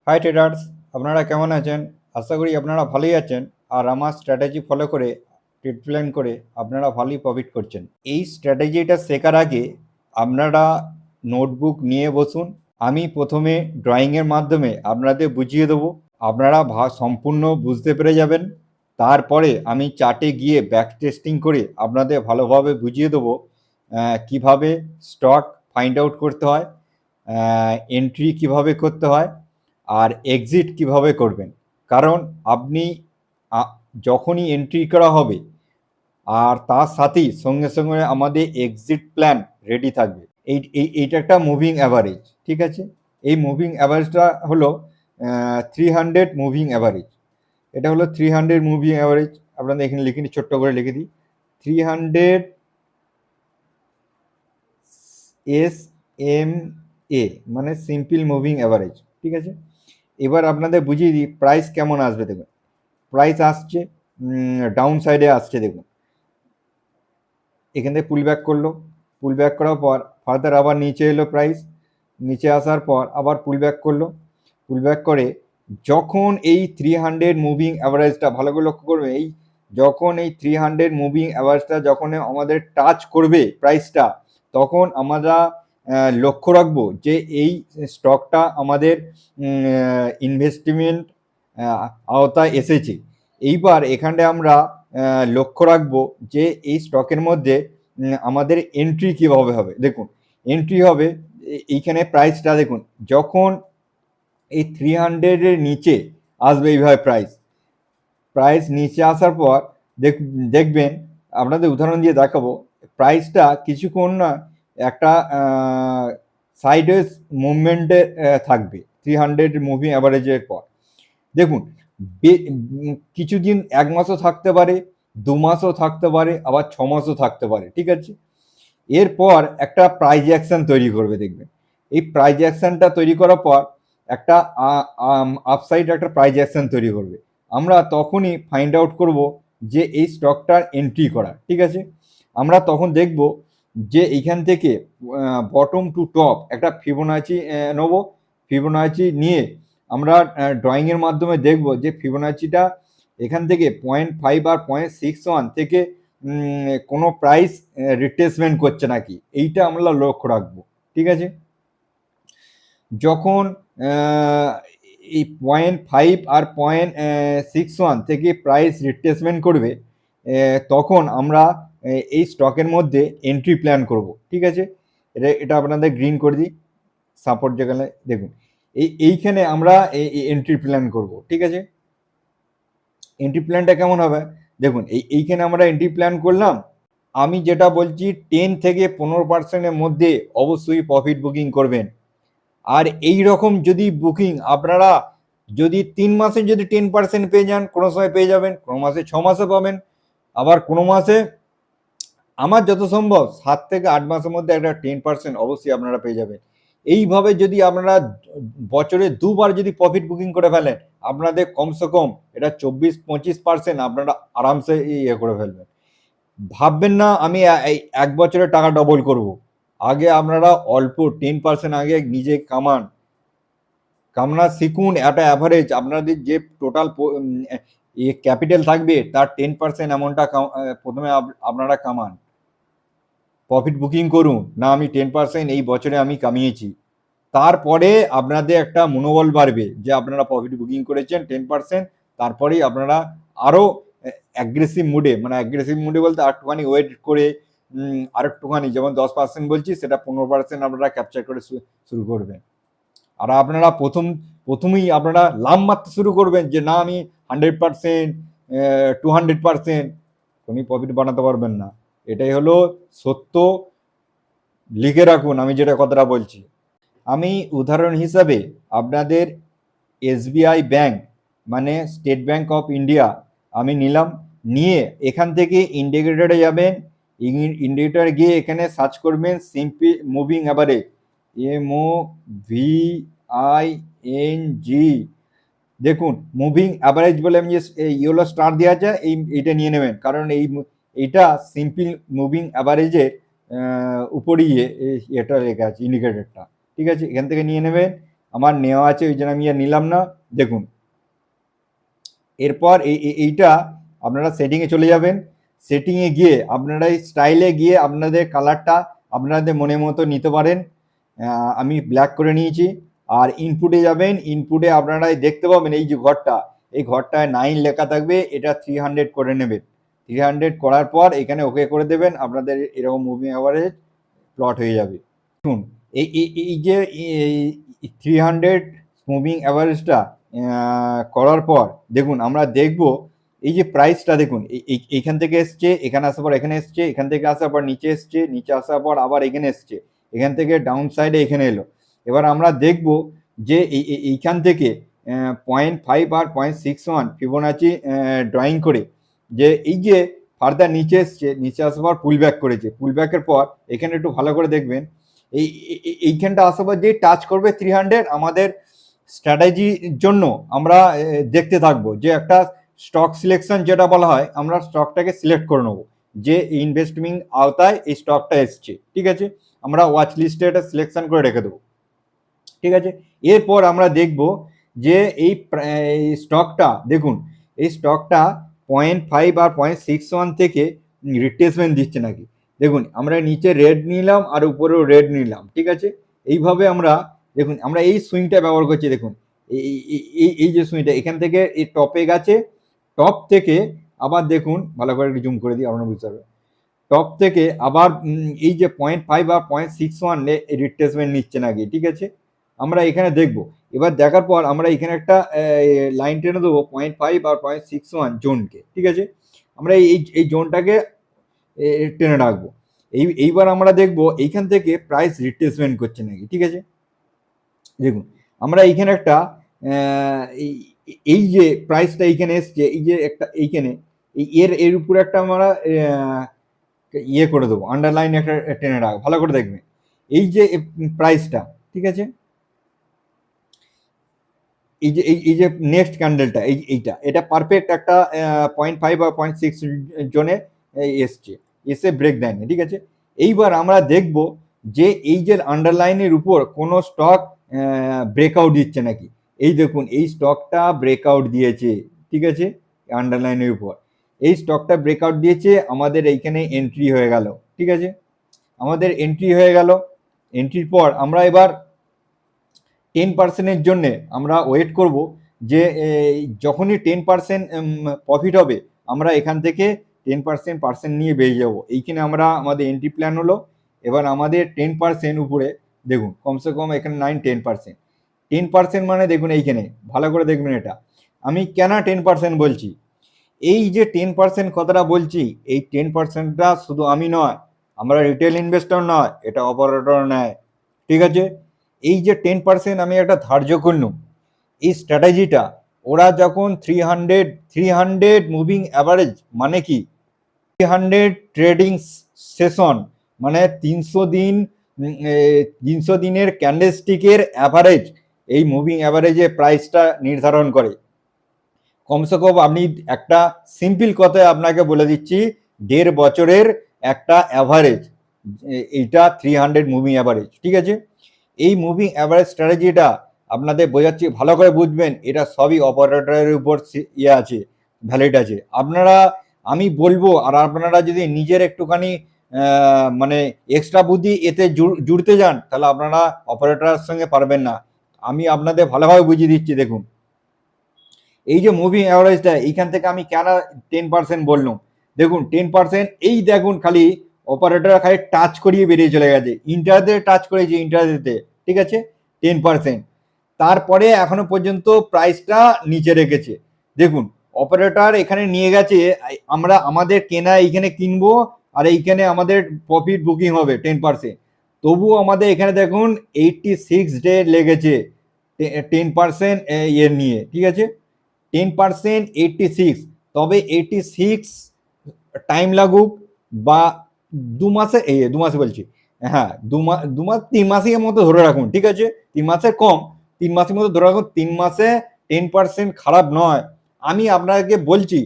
High traders, আপনারা কেমন আছেন? আশা করি আপনারা ভালোই আছেন। আর আমার স্ট্র্যাটেজি ফলো করে ট্রেড প্ল্যান করে আপনারা ভালোই প্রফিট করছেন। এই স্ট্র্যাটেজিটা শেখার আগে আপনারা নোটবুক নিয়ে বসুন। আমি প্রথমে ড্রয়িংয়ের মাধ্যমে আপনাদের বুঝিয়ে দেবো। আপনারা সম্পূর্ণ বুঝতে পেরে যাবেন। তারপরে আমি চার্টে গিয়ে ব্যাক টেস্টিং করে আপনাদের ভালোভাবে বুঝিয়ে দেবো কিভাবে স্টক ফাইন্ড আউট করতে হয়, এন্ট্রি কিভাবে করতে হয়, আর এক্সিট কিভাবে করবেন। কারণ আপনি যখনই এন্ট্রি করা হবে আর তার সাথেই সঙ্গে সঙ্গে আমাদের এক্সিট প্ল্যান রেডি থাকবে। এইটা একটা মুভিং অ্যাভারেজ, ঠিক আছে? এই মুভিং অ্যাভারেজটা হলো 300 মুভিং অ্যাভারেজ। এটা হলো 300 মুভিং অ্যাভারেজ। আপনাদের এখানে লিখে নিই, ছোট্ট করে লিখে দিই 300 SMA, মানে সিম্পল মুভিং অ্যাভারেজ, ঠিক আছে? এবার আপনাদের বুঝিয়ে দিই প্রাইস কেমন আসবে। দেখুন প্রাইস আসছে ডাউন সাইডে আসছে। দেখুন এখান থেকে পুল ব্যাক করলো, পুল ব্যাক করার পর ফার্দার আবার নিচে এলো প্রাইস, নিচে আসার পর আবার পুল ব্যাক করলো, পুল ব্যাক করে যখন এই 300 মুভিং অ্যাভারেজটা, ভালো করে লক্ষ্য করবে, এই যখন এই 300 মুভিং অ্যাভারেজটা যখন আমাদের টাচ করবে প্রাইসটা, তখন আমরা লক্ষ্য রাখবো যে এই স্টকটা আমাদের ইনভেস্টমেন্ট আওতায় এসেছে। এইবার এখানে আমরা লক্ষ্য রাখবো যে এই স্টকের মধ্যে আমাদের এন্ট্রি কিভাবে হবে। দেখুন এন্ট্রি হবে এইখানে প্রাইসটা, দেখুন যখন এই 300-এর নিচে আসবে এইভাবে প্রাইস নিচে আসার পর দেখবেন, আপনাদের উদাহরণ দিয়ে দেখাবো, প্রাইসটা কিছুক্ষণ না একটা সাইডওয়েজ মুভমেন্টে থাকবে 300 মুভিং অ্যাভারেজের পর। দেখুন কিছুদিন 1 মাসও থাকতে পারে, 2 মাসও থাকতে পারে, আবার 6 মাসও থাকতে পারে, ঠিক আছে? এরপর একটা প্রাইস অ্যাকশন তৈরি করবে। দেখবেন এই প্রাইস অ্যাকশনটা তৈরি করার পর একটা আপসাইড একটা প্রাইস অ্যাকশন তৈরি করবে। আমরা তখনই ফাইন্ড আউট করব যে এই স্টকটার এন্ট্রি করা, ঠিক আছে? আমরা তখন দেখব যে এইখান থেকে বটম টু টপ একটা ফিবোনাচি নেব। ফিবোনাচি নিয়ে আমরা ড্রয়িংয়ের মাধ্যমে দেখব যে ফিবোনাচিটা এখান থেকে 0.5 আর 0.61 থেকে কোনো প্রাইস রিট্রেসমেন্ট করছে নাকি, এইটা আমরা লক্ষ্য রাখবো, ঠিক আছে? যখন এই 0.5 আর 0.61 থেকে প্রাইস রিট্রেসমেন্ট করবে, তখন আমরা এই স্টকের মধ্যে এন্ট্রি প্ল্যান করব, ঠিক আছে? এটা আপনাদের গ্রিন করে দিই, সাপোর্ট যেখানে দেখুন এইখানে আমরা এন্ট্রি প্ল্যান করব, ঠিক আছে? এন্ট্রি প্ল্যানটা কেমন হবে দেখুন, এইখানে আমরা এন্ট্রি প্ল্যান করলাম। আমি যেটা বলছি 10 থেকে 15%-এর মধ্যে অবশ্যই প্রফিট বুকিং করবেন। আর এই রকম যদি বুকিং আপনারা যদি 3 মাসে যদি 10% পেয়ে যান, কোনো সময় পেয়ে যাবেন, কোনো মাসে 6 মাসে পাবেন, আবার কোনো মাসে আমার যত সম্ভব 7 থেকে 8 মাসের মধ্যে একটা 10% অবশ্যই আপনারা পেয়ে যাবেন। এইভাবে যদি আপনারা বছরে 2 বার যদি প্রফিট বুকিং করে ফেলেন, আপনাদের কমসে কম এটা 24-25% আপনারা আরামসে ইয়ে করে ফেলবেন। ভাববেন না আমি এই 1 বছরে টাকা ডবল করব। আগে আপনারা অল্প 10% আগে নিজে কামনা শিখুন। একটা অ্যাভারেজ আপনাদের যে টোটাল ক্যাপিটাল থাকবে তার 10% এমনটা প্রথমে আপনারা কামান, প্রফিট বুকিং করুন না, আমি 10% এই বছরে আমি কামিয়েছি। তারপরে আপনাদের একটা মনোবল বাড়বে যে আপনারা প্রফিট বুকিং করেছেন 10%, তারপরেই আপনারা আরও অ্যাগ্রেসিভ মুডে, মানে অ্যাগ্রেসিভ মুডে বলতে আরেকটুখানি ওয়েট করে আরেকটুখানি, যেমন 10% বলছি সেটা 15% আপনারা ক্যাপচার করে শুরু করবেন। আর আপনারা প্রথমেই আপনারা লাভ মারতে শুরু করবেন যে না আমি 100%, 200%, কোনই প্রফিট বানাতে পারবেন না। এটাই হলো সত্য, লিখে রাখুন আমি যেটা কথাটা বলছি। আমি উদাহরণ হিসাবে আপনাদের SBI ব্যাংক, মানে স্টেট ব্যাংক অফ ইন্ডিয়া আমি নিলাম। নিয়ে এখান থেকে ইন্ডিকেটরে যাবেন, ইন্ডিকেটর গিয়ে এখানে সার্চ করবেন সিম্পল মুভিং অ্যাভারেজ, MOVING। দেখুন মুভিং অ্যাভারেজ বলে আমি যে ইয়েলো স্টার দেওয়া আছে এইটা নিয়ে নেবেন, কারণ এইটা সিম্পল মুভিং অ্যাভারেজের উপরই এটা লেখা আছে ইন্ডিকেটরটা, ঠিক আছে? এখান থেকে নিয়ে নেবেন, আমার নেওয়া আছে, ওই জন্য আমি আর নিলাম না। দেখুন এরপর এইটা আপনারা সেটিংয়ে চলে যাবেন। সেটিংয়ে গিয়ে আপনারা এই স্টাইলে গিয়ে আপনাদের কালারটা আপনাদের মনের মতো নিতে পারেন। আমি ব্ল্যাক করে নিয়েছি। আর ইনপুটে যাবেন, ইনপুটে আপনারা দেখতে পাবেন এই যে ঘরটা, এই ঘরটায় 9 লেখা থাকবে, এটা 300 করে নেবেন। 300 করার পর এখানে ওকে করে দেবেন, আপনাদের এরকম মুভিং অ্যাভারেজ প্লট হয়ে যাবে। দেখুন এই যে 300 মুভিং অ্যাভারেজটা করার পর দেখুন আমরা দেখব এই যে প্রাইসটা দেখুন এইখান থেকে এসছে, এখানে আসার পর এখানে এসছে, এখান থেকে আসার পর নিচে এসছে, নিচে আসার পর আবার এখানে এসছে, এখান থেকে ডাউন সাইডে এখানে এলো। এবার আমরা দেখব যে এইখান থেকে 0.5 আর 0.61 ফিবোনাচি ড্রয়িং করে যে এই যে ফার্দার নিচে এসছে, নিচে আসার পর পুল ব্যাক করেছে, পুল ব্যাকের পর এখানে একটু ভালো করে দেখবেন এইখানটা আসার পর যে টাচ করবে 300, আমাদের স্ট্র্যাটেজির জন্য আমরা দেখতে থাকবো যে একটা স্টক সিলেকশন যেটা বলা হয়, আমরা স্টকটাকে সিলেক্ট করে নেবো যে ইনভেস্টমেন্ট আওতায় এই স্টকটা এসছে। ঠিক আছে, আমরা ওয়াচ লিস্টে এটা সিলেকশন করে রেখে দেবো। ঠিক আছে, এরপর আমরা দেখব যে এই স্টকটা দেখুন, এই স্টকটা 0.5 আর 0.61 থেকে রিট্রেসমেন্ট দিচ্ছে নাকি। দেখুন আমরা নিচে রেড নিলাম আর উপরেও রেড নিলাম। ঠিক আছে, এইভাবে আমরা দেখুন আমরা এই সুইংটা ব্যবহার করছি। দেখুন এই যে সুইংটা এখান থেকে এই টপে গেছে, টপ থেকে আবার দেখুন ভালো করে জুম করে দিই আপনারা বুঝতে পারবেন, টপ থেকে আবার এই যে 0.5 আর 0.61 রিট্রেসমেন্ট নিচ্ছে নাকি। ঠিক আছে, আমরা এখানে দেখব। এবার দেখার পর আমরা এখানে একটা লাইন টেনে দেবো 0.5 আর 0.61 জোনকে। ঠিক আছে, আমরা এই জোনটাকে টেনে রাখবো। এইবার আমরা দেখব এইখান থেকে প্রাইস রিট্রেসমেন্ট করছে নাকি। ঠিক আছে, দেখুন আমরা এইখানে একটা এই যে প্রাইসটা এইখানে এসছে, এই যে একটা এইখানে এর উপরে একটা আমরা ইয়ে করে দেবো, আন্ডারলাইন একটা টেনে রাখবো, ভালো করে দেখবেন এই যে প্রাইসটা। ঠিক আছে, এই যে নেক্সট ক্যান্ডেলটা এইটা এটা পারফেক্ট একটা 0.5 বা 0.6 জোনে এসছে, এসে ব্রেক দেয়নি। ঠিক আছে, এইবার আমরা দেখব যে এই যে আন্ডারলাইনের উপর কোনো স্টক ব্রেকআউট দিচ্ছে নাকি। এই দেখুন এই স্টকটা ব্রেকআউট দিয়েছে। ঠিক আছে, আন্ডারলাইনের উপর এই স্টকটা ব্রেকআউট দিয়েছে, আমাদের এইখানে এন্ট্রি হয়ে গেল। ঠিক আছে, আমাদের এন্ট্রি হয়ে গেল। এন্ট্রির পর আমরা এবার 10%-এর জন্যে আমরা ওয়েট করব যে যখনই 10% প্রফিট হবে আমরা এখান থেকে 10% নিয়ে বেরিয়ে যাব। এইখানে আমরা আমাদের এন্ট্রি প্ল্যান হলো। এবার আমাদের 10% উপরে দেখুন কমসে কম এখানে 9-10%। 10% মানে দেখুন এইখানে ভালো করে দেখবেন, এটা আমি কেন 10% বলছি। এই যে 10% কথাটা বলছি, এই 10%টা শুধু আমি নয়, আমরা রিটেল ইনভেস্টর নয়, এটা অপারেটর নেয়। ঠিক আছে, এই যে 10% আমি একটা ধার্য করলাম, এই স্ট্র্যাটেজিটা ওরা যখন 300 মুভিং অ্যাভারেজ মানে কি 300 ট্রেডিং সেশন মানে 300 দিনের ক্যান্ডেলস্টিকের অ্যাভারেজ, এই মুভিং অ্যাভারেজে প্রাইসটা নির্ধারণ করে। কমসে কম আপনি একটা সিম্পল কথায় আপনাকে বলে দিচ্ছি, 1.5 বছরের একটা অ্যাভারেজ, এইটা 300 মুভিং অ্যাভারেজ। ঠিক আছে, এই মুভিং অ্যাভারেজ স্ট্র্যাটেজিটা আপনাদের বোঝাচ্ছি, ভালো করে বুঝবেন, এটা সবই অপারেটরের উপর ইয়ে আছে, ভ্যালিড আছে। আপনারা আমি বলবো, আর আপনারা যদি নিজের একটুখানি মানে এক্সট্রা বুদ্ধি এতে জুড়তে যান তাহলে আপনারা অপারেটরের সঙ্গে পারবেন না। আমি আপনাদের ভালোভাবে বুঝিয়ে দিচ্ছি। দেখুন এই যে মুভিং অ্যাভারেজটা, এইখান থেকে আমি কেন 10% বললাম, দেখুন 10% এই দেখুন খালি অপারেটর খালি টাচ করিয়ে বেরিয়ে চলে গেছে, ইন্টারতে টাচ করেছে, ইন্টারতে। ঠিক আছে, 10%। তারপরে এখনো পর্যন্ত প্রাইসটা নিচে রেখেছে। দেখুন অপারেটর এখানে নিয়ে গেছে, আমরা আমাদের কেনা এইখানে কিনবো আর এইখানে আমাদের প্রফিট বুকিং হবে 10%। তবুও আমাদের এখানে দেখুন 86 ডে লেগেছে 10% ইয়ে নিয়ে। ঠিক আছে, 10% 86, তবে 86 টাইম লাগুক বা 2 মাসে, 2 মাসে বলছি, হ্যাঁ 2 মাস 3 মাসের মতো ধরে রাখুন। ঠিক আছে, 3 মাসের কম, 3 মাসের মতো ধরে রাখুন। 3 মাসে 10% খারাপ নয়। আমি আপনাকে বলছি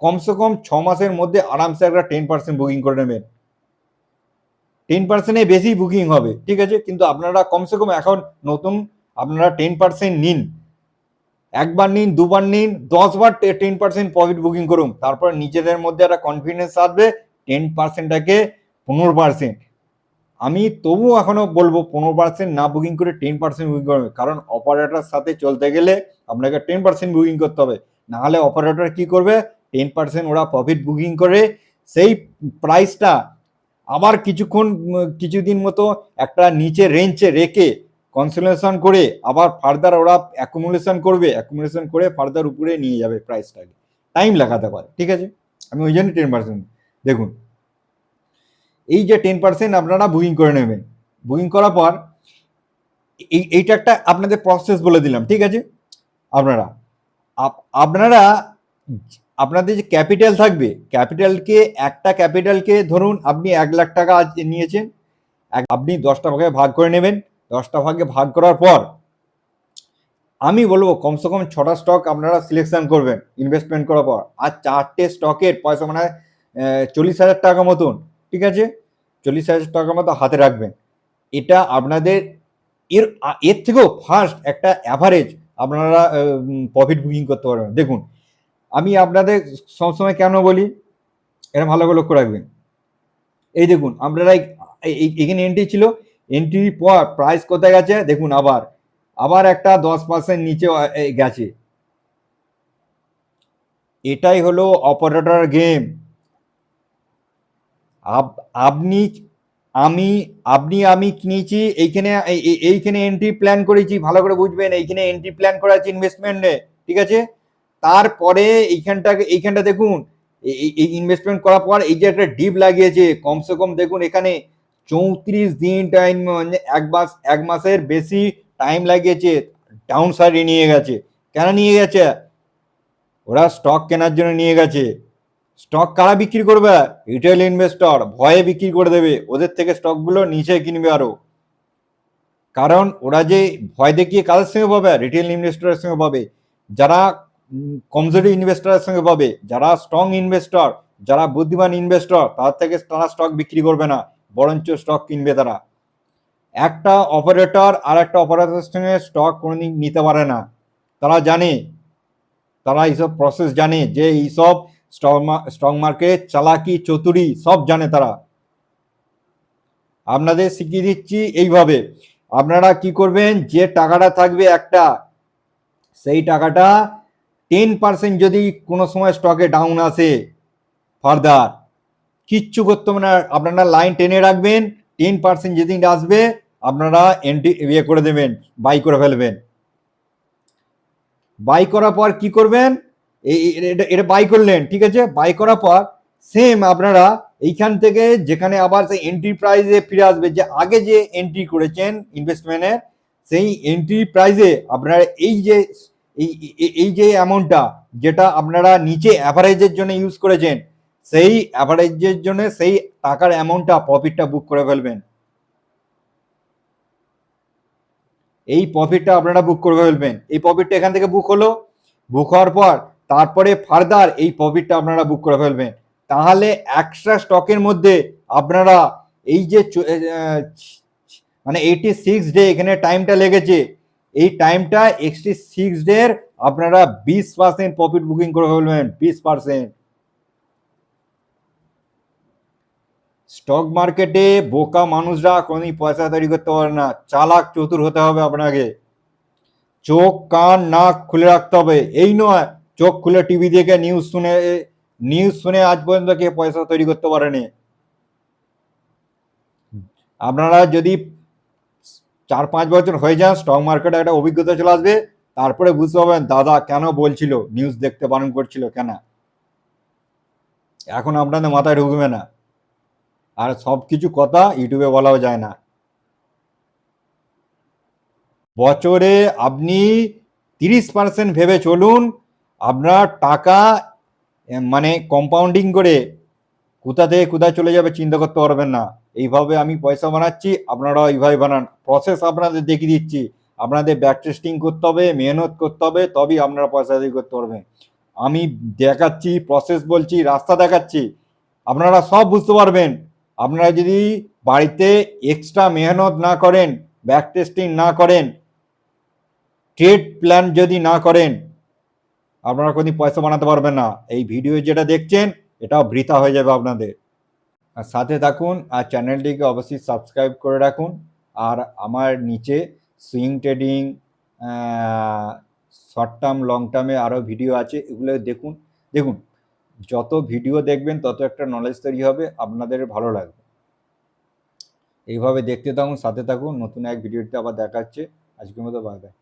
কমসে কম 6 মাসের মধ্যে আরামসে একটা 10% বুকিং করে নেবেন। 10%-এর বেশি বুকিং হবে। ঠিক আছে, কিন্তু আপনারা কমসে কম এখন নতুন আপনারা 10% নিন, একবার নিন, দুবার নিন, 10বার 10% প্রফিট বুকিং করুন, তারপর নিজেদের মধ্যে একটা কনফিডেন্স আসবে 10%টাকে 15%। আমি তবু এখনো বলবো 15% না বুকিং করে 10% বুকিং করবে, কারণ অপারেটরের সাথে চলতে গেলে আপনাকে 10% বুকিং করতে হবে, নাহলে অপারেটর কি করবে, 10% ওরা প্রফিট বুকিং করে সেই প্রাইসটা আবার কিছুদিন মতো একটা নিচে রেঞ্জে রেখে কনসোলেশন করে আবার ফার্দার ওরা অ্যাকুমুলেশন করে ফার্দার উপরে নিয়ে যাবে প্রাইসটাকে, টাইম লাগাতে পারে, ঠিক আছে। আমি ওই জন্য 10% দেখুন, এই যে 10% আপনারা বুকিং করে নেবেন, বুকিং করার পর এইটা একটা আপনাদের প্রসেস বলে দিলাম, ঠিক আছে। আপনারা আপনাদের যে ক্যাপিটাল থাকবে, একটা ক্যাপিটালকে ধরুন আপনি 1,00,000 টাকা আজ নিয়েছেন, আপনি 10টা ভাগে ভাগ করে নেবেন। 10টা ভাগে ভাগ করার পর আমি বলবো কমসে কম 6টা স্টক আপনারা সিলেকশন করবেন ইনভেস্টমেন্ট করার পর, আর 4টে স্টকের পয়সা মানে 40,000 টাকা মতন, ঠিক আছে, 40,000 টাকা মতো হাতে রাখবেন। এটা আপনাদের এর থেকেও ফার্স্ট একটা অ্যাভারেজ আপনারা প্রফিট বুকিং করতে পারবেন। দেখুন, আমি আপনাদের সবসময় কেন বলি, এটা ভালো করে লক্ষ্য রাখবেন। এই দেখুন, আপনারা এখানে এন্ট্রি ছিল, এন্ট্রির পর প্রাইস কোথায় গেছে দেখুন, আবার একটা 10% নিচে গেছে। এটাই হলো অপারেটর গেম। আমি কিনেছি এইখানে এন্ট্রি প্ল্যান করেছি, ভালো করে বুঝবেন, এইখানে এন্ট্রি প্ল্যান করা আছে ইনভেস্টমেন্টে, ঠিক আছে। তারপরে এইখানটা দেখুন, এই ইনভেস্টমেন্ট করার পর এই যে একটা ডিপ লাগিয়েছে, কমসে কম দেখুন এখানে 34 দিন টাইম, মানে এক মাসের বেশি টাইম লাগিয়েছে, ডাউন সাইডে নিয়ে গেছে। কেন নিয়ে গেছে? ওরা স্টক কেনার জন্য নিয়ে গেছে। স্টক কারা বিক্রি করবে? রিটেল ইনভেস্টর ভয়ে বিক্রি করে দেবে, ওদের থেকে স্টকগুলো নিচে কিনবে আরো, কারণ ওরা যে ভয় দেখিয়ে কাদের সঙ্গে পাবে, রিটেল ইনভেস্টরের সঙ্গে পাবে, যারা কমজোরি ইনভেস্টরের সঙ্গে পাবে, যারা স্ট্রং ইনভেস্টর, যারা বুদ্ধিমান ইনভেস্টর, তার থেকে তারা স্টক বিক্রি করবে না, বরঞ্চ স্টক কিনবে তারা। একটা অপারেটর আর একটা অপারেটরের সঙ্গে স্টক কোনোদিন নিতে পারে না, তারা জানে, তারা এইসব প্রসেস জানে, যে এইসব স্টক মার্কেট চালাকি চতুরি সব জানে তারা। আপনাদের শিখিয়ে দিচ্ছি এইভাবে। আপনারা কি করবেন, যে টাকাটা থাকবে একটা, সেই টাকাটা 10% যদি কোনো সময় স্টকে ডাউন আসে, ফার্দার কিচ্ছু করতে হবে না, আপনারা লাইন টেনে রাখবেন, 10% যেদিন আসবে আপনারা এন্ট্রি করে দেবেন, বাই করে ফেলবেন। বাই করার পর কি করবেন, এটা বাই করলেন, ঠিক আছে। বাই করার পর সেম আপনারা এইখান থেকে যেখানে আবার সেই এন্ট্রি প্রাইসে ফিরে আসবে, যে আগে যে এন্ট্রি করেছেন ইনভেস্টমেন্টের, সেই এন্ট্রি প্রাইসে আপনারা এই যে অ্যামাউন্টটা যেটা আপনারা নিচে অ্যাভারেজের জন্য ইউজ করেছেন, সেই অ্যাভারেজের জন্য সেই টাকার অ্যামাউন্টটা প্রফিটটা বুক করে ফেলবেন। এই প্রফিটটা আপনারা বুক করে ফেলবেন। এই প্রফিটটা এখান থেকে বুক হলো, বুক হওয়ার পর তারপরে ফার্দার এই প্রফিটটা আপনারা বুক করে ফেলবেন। তাহলে এক্সট্রা স্টকের মধ্যে আপনারা এই যে মানে 86 ডে এখানে টাইমটা লেগেছে, এই টাইমটা 86 ডের আপনারা 20% প্রফিট বুকিং করে ফেলবেন, 20%। স্টক মার্কেটে বোকা মানুষরা কোনোদিন পয়সা তৈরি করতে পারে না, চালাক চতুর হতে হবে আপনাকে। চোখ কান নাক খুলে রাখতে হবে, এই নয় চোখ খুলে টিভি দেখে নিউজ শুনে আজ পর্যন্ত কে পয়সা তৈরি করতে পারেনি। আপনারা যদি 4-5 বছর হয়ে যান, স্টক মার্কেটে একটা অভিজ্ঞতা চলে আসবে, তারপরে বুঝতে পারবেন দাদা কেন বলছিল, নিউজ দেখতে বারণ করছিল কেন। এখন আপনাদের মাথায় ঢুকবে না, আর সবকিছু কথা ইউটিউবে বলাও যায় না। বছরে আপনি 30% ভেবে চলুন, আপনার টাকা মানে কম্পাউন্ডিং করে কোথা থেকে কোথায় চলে যাবে চিন্তা করতে পারবেন না। এইভাবে আমি পয়সা বানাচ্ছি, আপনারাও এইভাবে বানান। প্রসেস আপনাদের দেখিয়ে দিচ্ছি, আপনাদের ব্যাক টেস্টিং করতে হবে, মেহনত করতে হবে, তবেই আপনারা পয়সা দিয়ে করতে পারবেন। আমি দেখাচ্ছি, প্রসেস বলছি, রাস্তা দেখাচ্ছি, আপনারা সব বুঝতে পারবেন। আপনারা যদি বাড়িতে এক্সট্রা মেহনত না করেন, ব্যাক টেস্টিং না করেন, ট্রেড প্ল্যান যদি না করেন আপনারা কোনোদিন পয়সা বানাতে পারবেন না। এই ভিডিও যেটা দেখছেন এটাও বৃথা হয়ে যাবে আপনাদের। আর সাথে থাকুন, আর চ্যানেলটিকে অবশ্যই সাবস্ক্রাইব করে রাখুন। আর আমার নিচে swing trading, short term long টার্মে আরও ভিডিও আছে, এগুলো দেখুন। দেখুন, যত ভিডিও দেখবেন তত একটা নলেজ তৈরি হবে, আপনাদের ভালো লাগবে। এইভাবে দেখতে থাকুন, সাথে থাকুন। নতুন এক ভিডিওতে আবার দেখা হচ্ছে। আজকের মতো বাই বাই।